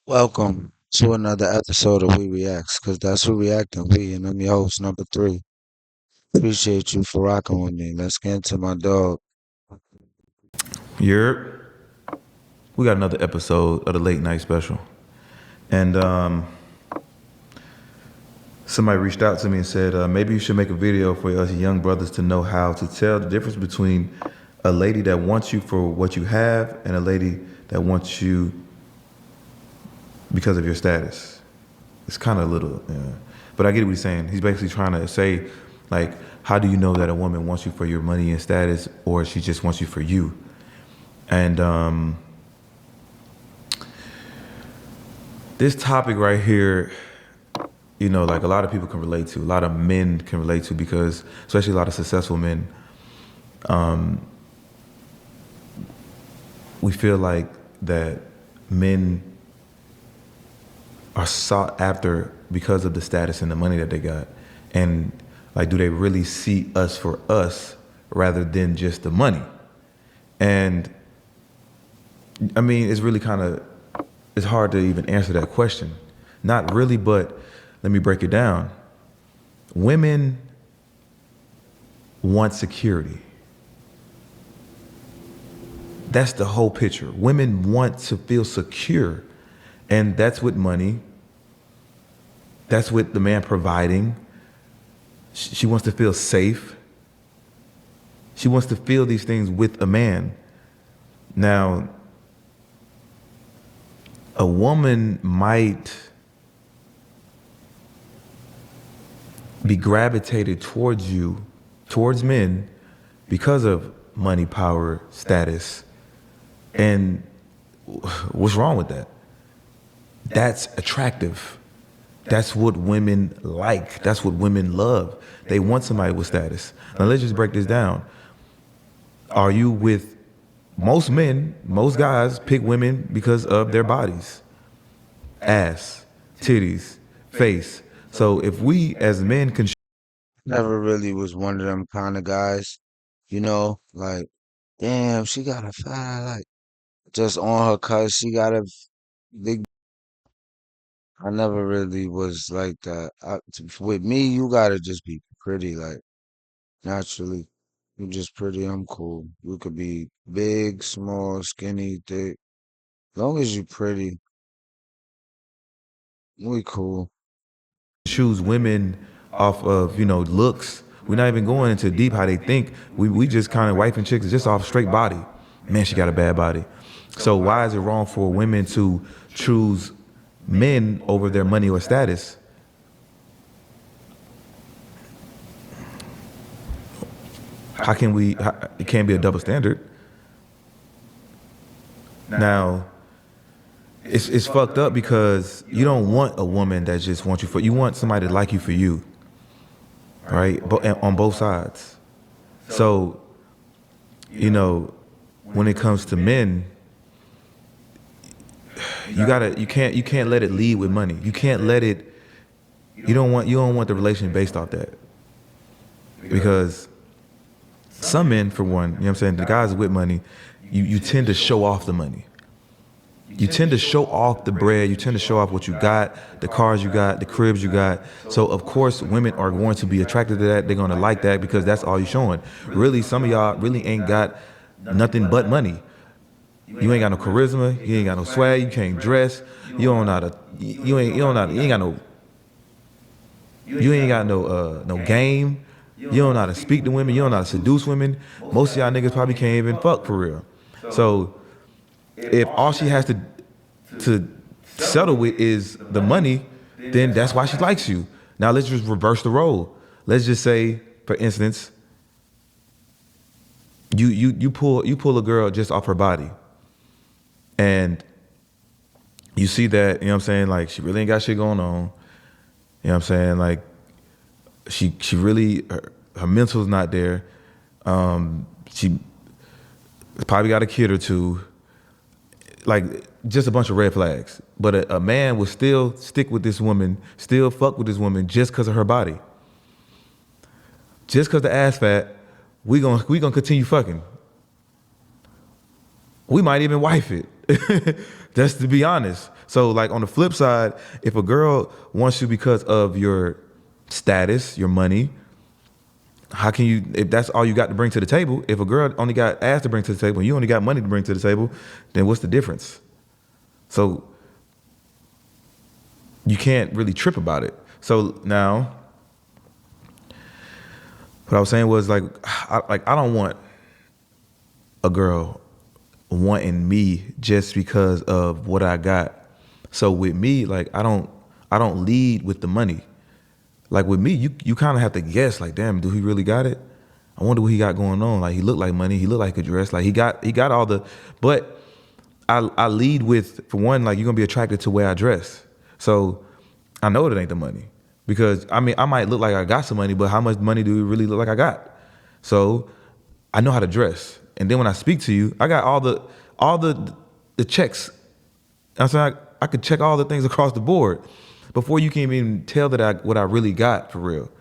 Welcome to another episode of We Reacts, because that's who reacting, we, and I'm your host, number three. Appreciate you for rocking with me. Let's get into my dog. You're. We got another episode of the late night special, and somebody reached out to me and said maybe you should make a video for us young brothers to know how to tell the difference between a lady that wants you for what you have and a lady that wants you because of your status. It's kind of a little, but I get what he's saying. He's basically trying to say, like, how do you know that a woman wants you for your money and status, or she just wants you for you? And this topic right here, like a lot of people can relate to, a lot of men can relate to, because especially a lot of successful men, we feel like that men are sought after because of the status and the money that they got. And like, do they really see us for us rather than just the money? And I mean, it's really it's hard to even answer that question. Not really, but let me break it down. Women want security. That's the whole picture. Women want to feel secure. And that's with money. That's with the man providing. She wants to feel safe. She wants to feel these things with a man. Now, a woman might be gravitated towards you, towards men, because of money, power, status. And what's wrong with that? That's attractive. That's what women like. That's what women love. They want somebody with status. Now let's just break this down. Are you with most men, most guys pick women because of their bodies, ass, titties, face. So if we as men can Never really was one of them kind of guys, like, damn, she got a fat, like, just on her cuz she got a big. I never really was like that. With me, you gotta just be pretty, like, naturally. You just pretty, I'm cool. You could be big, small, skinny, thick. Long as you pretty, we cool. choose women off of, looks, we're not even going into deep how they think. We just kind of wifing chicks just off straight body. Man, she got a bad body. So why is it wrong for women to choose men over their money or status? It can't be a double standard. Now, it's fucked up because you don't want a woman that just wants you for, you want somebody to like you for you, right? But on both sides. So, when it comes to men, you can't let it lead with money. You can't let it, you don't want the relation based off that. Because some men, for one, you know what I'm saying, the guys with money, you tend to show off the money. You tend to show off the bread. You tend to show off what you got, the cars you got, the cribs you got. So of course, women are going to be attracted to that. They're going to like that because that's all you're showing. Really, some of y'all really ain't got nothing but money. You ain't got no charisma. You ain't got no swag. You can't dress. You don't know how to. You don't know. You ain't got no. You ain't got no game. You don't know how to speak to women. You don't know how to seduce women. Most of y'all niggas probably can't even fuck for real. So if all she has to settle with is the money, then that's why she likes you. Now let's just reverse the role. Let's just say, for instance, you pull a girl just off her body, and you see that, you know what I'm saying, like she really ain't got shit going on. You know what I'm saying? Like she really her mental's not there. She probably got a kid or two. Like just a bunch of red flags. But a man would still stick with this woman, still fuck with this woman just because of her body. Just because the ass fat, we gonna continue fucking. We might even wife it. Just to be honest. So like on the flip side, if a girl wants you because of your status, your money, how can you, if that's all you got to bring to the table, if a girl only got ass to bring to the table and you only got money to bring to the table, then what's the difference? So you can't really trip about it. So now, what I was saying was I don't want a girl wanting me just because of what I got. So with me, like I don't lead with the money. Like with me, you kind of have to guess. Like, damn, do he really got it? I wonder what he got going on. Like he looked like money. He looked like a dress. Like he got all the. But I lead with, for one, like you're gonna be attracted to where I dress. So I know it ain't the money because I mean I might look like I got some money, but how much money do it really look like I got? So I know how to dress, and then when I speak to you, I got all the checks. I'm saying I could check all the things across the board before you can even tell that what I really got for real.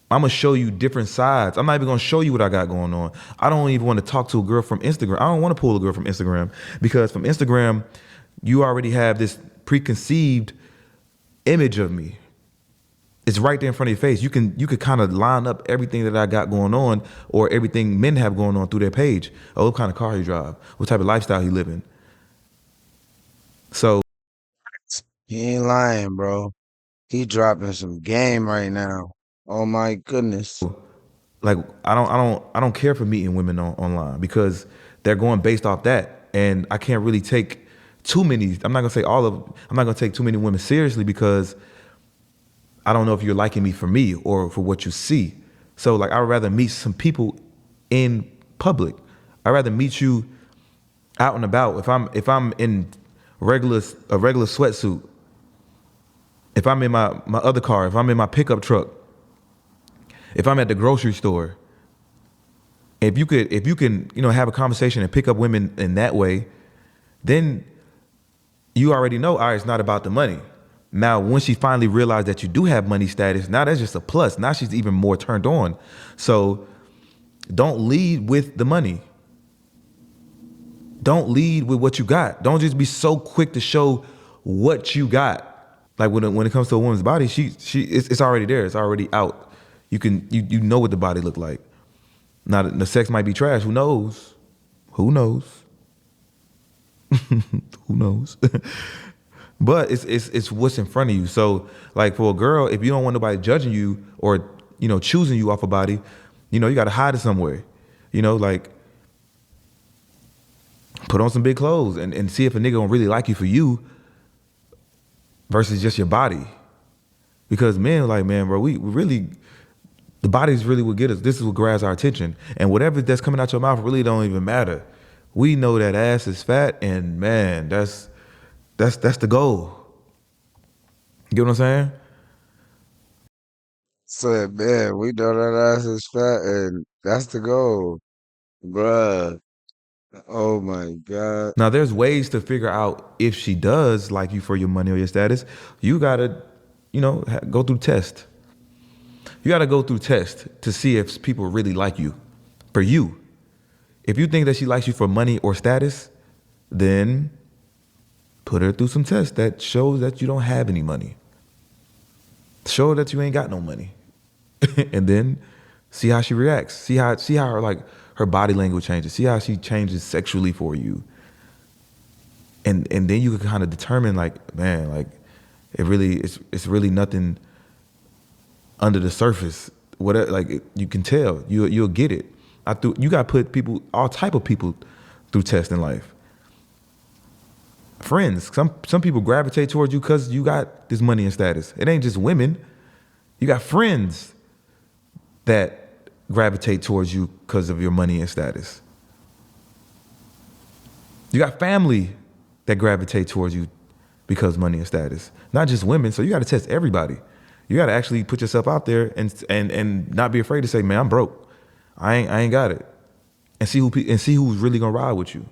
I'm gonna show you different sides. I'm not even gonna show you what I got going on. I don't even want to talk to a girl from Instagram. I don't want to pull a girl from Instagram because from Instagram, you already have this preconceived image of me. It's right there in front of your face. You could kind of line up everything that I got going on or everything men have going on through their page. Oh, what kind of car he drive? What type of lifestyle he living? So He ain't lying, bro. He dropping some game right now. Oh my goodness. like I don't care for meeting women online because they're going based off that, and I can't really take too many. I'm not gonna say all of. I'm not gonna take too many women seriously because I don't know if you're liking me for me or for what you see. So like I'd rather meet some people in public. I'd rather meet you out and about. If I'm in a regular sweatsuit, if I'm in my other car, if I'm in my pickup truck, if I'm at the grocery store, if you can have a conversation and pick up women in that way, then you already know, all right, it's not about the money. Now, once she finally realized that you do have money status, now that's just a plus. Now she's even more turned on. So don't lead with the money. Don't lead with what you got. Don't just be so quick to show what you got. Like when it comes to a woman's body, it's already there. It's already out. You know what the body look like. Now the sex might be trash. Who knows? Who knows? Who knows? But it's what's in front of you. So like for a girl, if you don't want nobody judging you or choosing you off a body, you got to hide it somewhere. Like put on some big clothes and see if a nigga gonna really like you for you versus just your body. Because men like, man, bro, we really, the body's really what get us. This is what grabs our attention. And whatever that's coming out your mouth really don't even matter. We know that ass is fat, and man, that's the goal. You get what I'm saying? Said, man, we know that ass is fat, and that's the goal, bruh. Oh my God. Now, there's ways to figure out if she does like you for your money or your status. You gotta, go through test. You gotta go through test to see if people really like you for you. If you think that she likes you for money or status, then put her through some tests that shows that you don't have any money. Show her that you ain't got no money. And then see how she reacts. See how her body language changes. See how she changes sexually for you. And then you can kind of determine like, man, like it's really nothing under the surface. Whatever, like you can tell. You'll get it. You got to put people, all type of people, through tests in life. Friends, some people gravitate towards you because you got this money and status. It ain't just women. You got friends that gravitate towards you because of your money and status. You got family that gravitate towards you because money and status. Not just women. So you got to test everybody. You got to actually put yourself out there and not be afraid to say, man, I'm broke. I ain't got it. And see who's really gonna ride with you.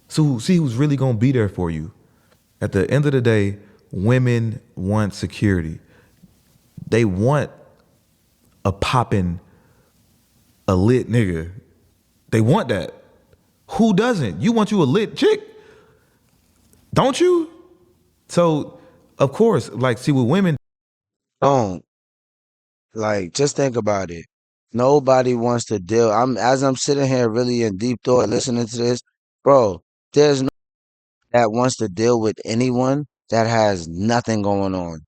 So see who's really gonna be there for you. At the end of the day, women want security. They want a poppin', a lit nigga. They want that. Who doesn't? You want you a lit chick? Don't you? So, of course, like, see, with women, Don't. Like, just think about it. Nobody wants to deal. I'm sitting here really in deep thought listening to this, bro. There's no that wants to deal with anyone that has nothing going on.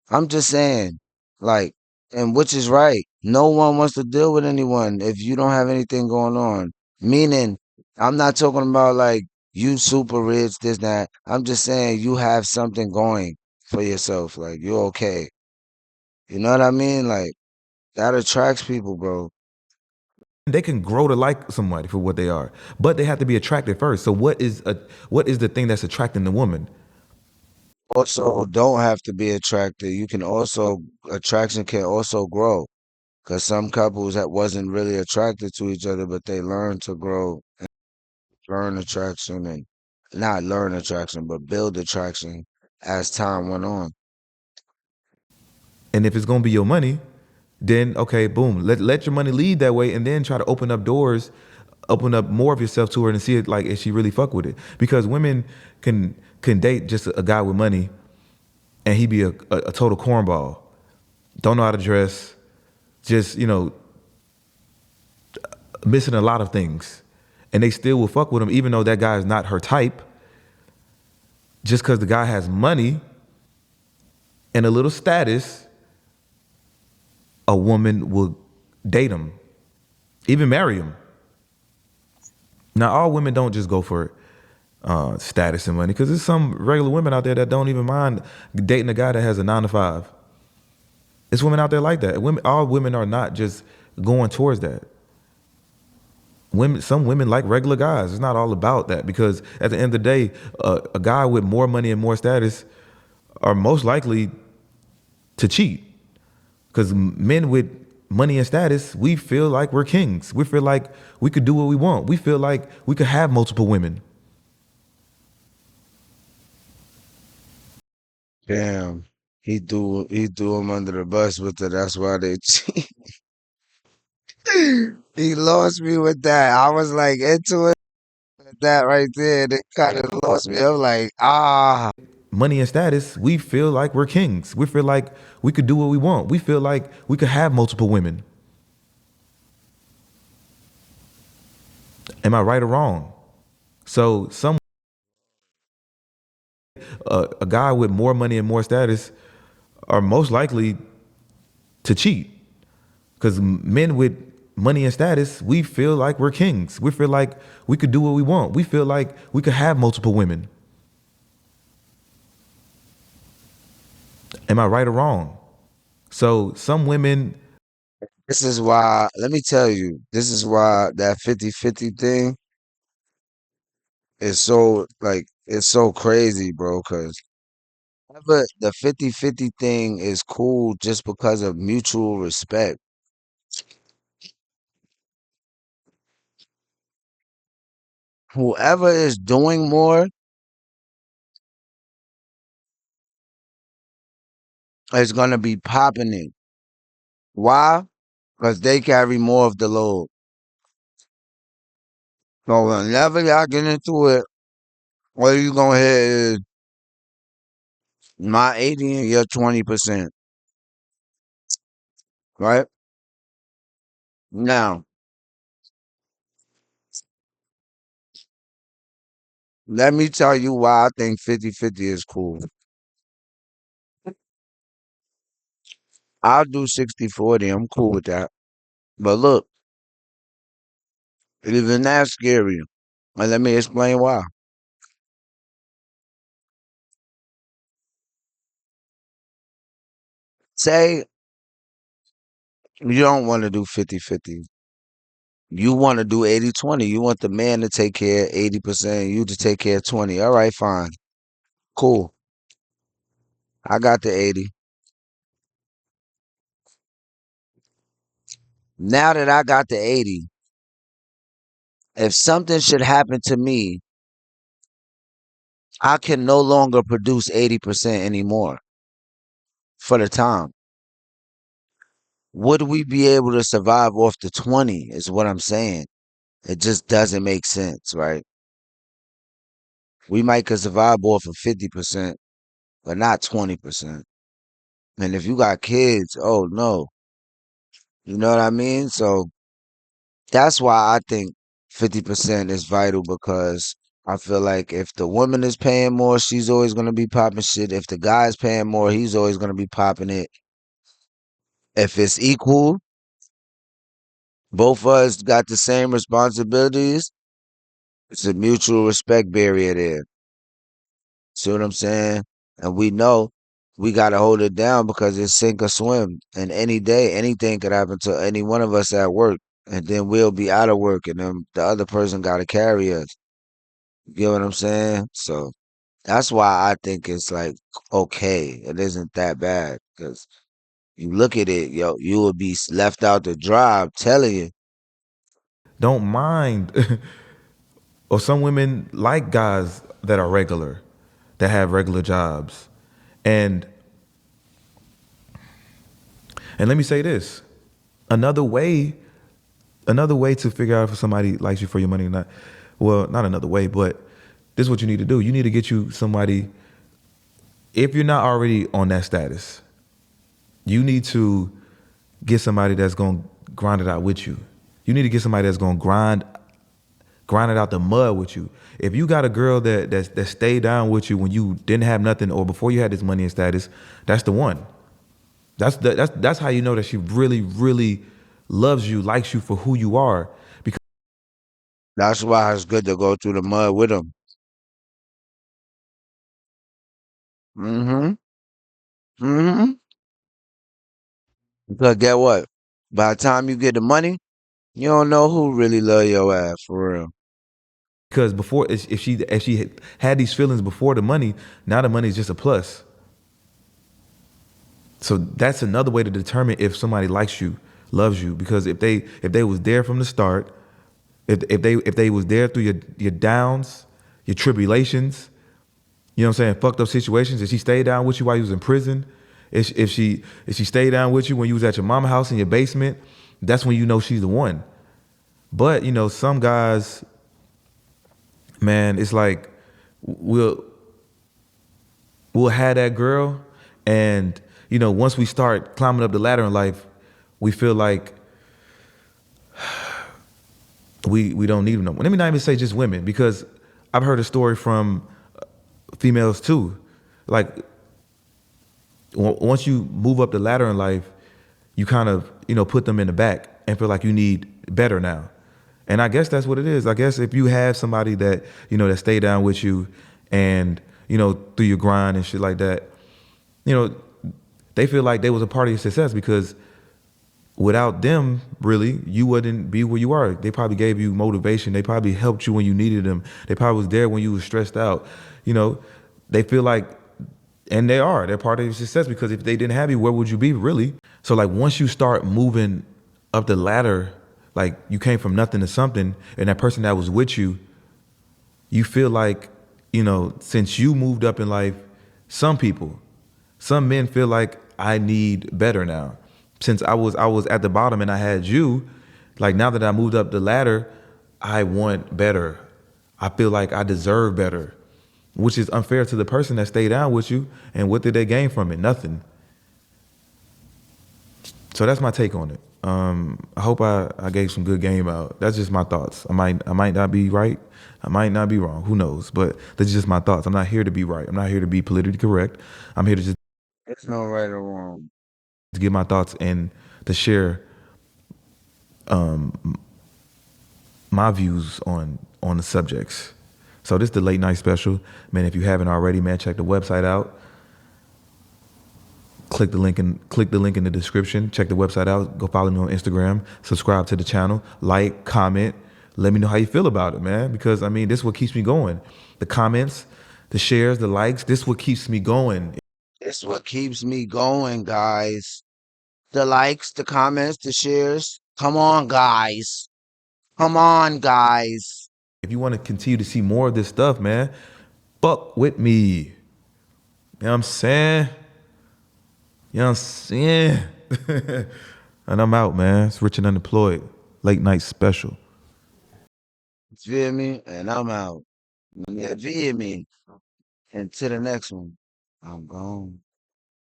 I'm just saying, like, and which is right. No one wants to deal with anyone if you don't have anything going on. Meaning, I'm not talking about like you super rich, this, that. I'm just saying you have something going for yourself. Like, you're okay. You know what I mean? Like, that attracts people, bro. they can grow to like somebody for what they are, but they have to be attracted first. So, what is the thing that's attracting the woman? Also, don't have to be attracted. You can also, attraction can also grow. Because some couples that wasn't really attracted to each other, but they learned to grow, learn attraction, and not learn attraction, but build attraction as time went on. And if it's gonna be your money, then okay, boom, let your money lead that way, and then try to open up doors, open up more of yourself to her, and see it like if she really fuck with it. Because women can date just a guy with money, and he be a total cornball, don't know how to dress, just missing a lot of things, and they still will fuck with him even though that guy is not her type, just because the guy has money and a little status. A woman will date him, even marry him. Now, all women don't just go for status and money, because there's some regular women out there that don't even mind dating a guy that has a 9 to 5. There's women out there like that. All women are not just going towards that. Some women like regular guys. It's not all about that, because at the end of the day, a guy with more money and more status are most likely to cheat. Because men with money and status, we feel like we're kings. We feel like we could do what we want. We feel like we could have multiple women. Damn, he threw him under the bus with it. That's why they cheat. He lost me with that. I was like into it. That right there, they kind of lost me. I'm like, ah, Money and status, we feel like we're kings. We feel like we could do what we want. We feel like we could have multiple women. Am I right or wrong? So a guy with more money and more status are most likely to cheat, because men with money and status, we feel like we're kings. We feel like we could do what we want. We feel like we could have multiple women. Am I right or wrong? So some women, this is why, let me tell you, this is why that 50-50 thing is so, like, it's so crazy, bro. Because the 50-50 thing is cool just because of mutual respect. Whoever is doing more is going to be popping it. Why? Because they carry more of the load. So whenever y'all get into it, what you going to hit is my 80 and your 20%, right? Now, let me tell you why I think 50-50 is cool. I'll do 60-40. I'm cool with that. But look, it isn't that scary. And let me explain why. Say you don't want to do 50-50. You want to do 80-20. You want the man to take care of 80%, you to take care of 20. All right, fine. Cool. I got the 80. Now that I got the 80, if something should happen to me, I can no longer produce 80% anymore for the time. Would we be able to survive off the 20 is what I'm saying. It just doesn't make sense, right? We might could survive off of 50%, but not 20%. And if you got kids, oh no, you know what I mean? So that's why I think 50% is vital because I feel like if the woman is paying more, she's always gonna be popping shit. If the guy's paying more, he's always gonna be popping it. If it's equal, both of us got the same responsibilities. It's a mutual respect barrier there. See what I'm saying? And we know we gotta hold it down because it's sink or swim. And any day, anything could happen to any one of us at work. And then we'll be out of work and then the other person gotta carry us. You get what I'm saying? So that's why I think it's like okay. It isn't that bad. Cause you look at it, yo, you will be left out to dry. I'm telling you. Don't mind. Or some women like guys that are regular, that have regular jobs. And and let me say this. Another way, another way to figure out if somebody likes you for your money or not. Well, not another way, but this is what you need to do. You need to get you somebody, if you're not already on that status, you need to get somebody that's gonna grind it out with you. You need to get somebody that's gonna grind it out the mud with you. If you got a girl that stayed down with you when you didn't have nothing or before you had this money and status, that's the one. That's how you know that she really, really loves you, likes you for who you are. Because That's why it's good to go through the mud with them. Mm-hmm. Mm-hmm. Because get what? By the time you get the money, you don't know who really love your ass for real. before, if she had these feelings before the money, now the money is just a plus. So that's another way to determine if somebody likes you, loves you. Because if they was there from the start, if they was there through your downs, your tribulations, you know what I'm saying, fucked up situations. If she stayed down with you while you was in prison, if she stayed down with you when you was at your mama house in your basement, that's when you know she's the one. But some guys, man, it's like we'll we'll have that girl, and once we start climbing up the ladder in life, we feel like we don't need them no more. Let me not even say just women, because I've heard a story from females too. Like once you move up the ladder in life, you kind of put them in the back and feel like you need better now. And I guess that's what it is. I guess if you have somebody that that stay down with you, and through your grind and shit like that, you know they feel like they was a part of your success, because without them, really, you wouldn't be where you are. They probably gave you motivation. They probably helped you when you needed them. They probably was there when you was stressed out. You know, they feel like, and they're part of your success, because if they didn't have you, where would you be, really? So like once you start moving up the ladder, like you came from nothing to something, and that person that was with you, you feel like, since you moved up in life, some people, some men feel like I need better now. Since I was at the bottom and I had you, like now that I moved up the ladder, I want better. I feel like I deserve better, which is unfair to the person that stayed down with you. And what did they gain from it? Nothing. So that's my take on it. I hope I gave some good game out. That's just my thoughts. I might not be right. I might not be wrong. Who knows? But that's just my thoughts. I'm not here to be right. I'm not here to be politically correct. I'm here to just It's no right or wrong. give my thoughts and to share my views on the subjects. So this is the late night special, man. If you haven't already, man, check the website out. Click the link in the description. Check the website out. Go follow me on Instagram. Subscribe to the channel. Like, comment. Let me know how you feel about it, man. Because I mean, this is what keeps me going. The comments, the shares, the likes. This is what keeps me going. It's what keeps me going, guys. The likes, the comments, the shares. Come on, guys. Come on, guys. If you want to continue to see more of this stuff, man, fuck with me. You know what I'm saying? You know what I'm saying? And I'm out, man. It's Rich and Unemployed. Late night special. You feel me? And I'm out. Yeah, via me. And to the next one. I'm gone.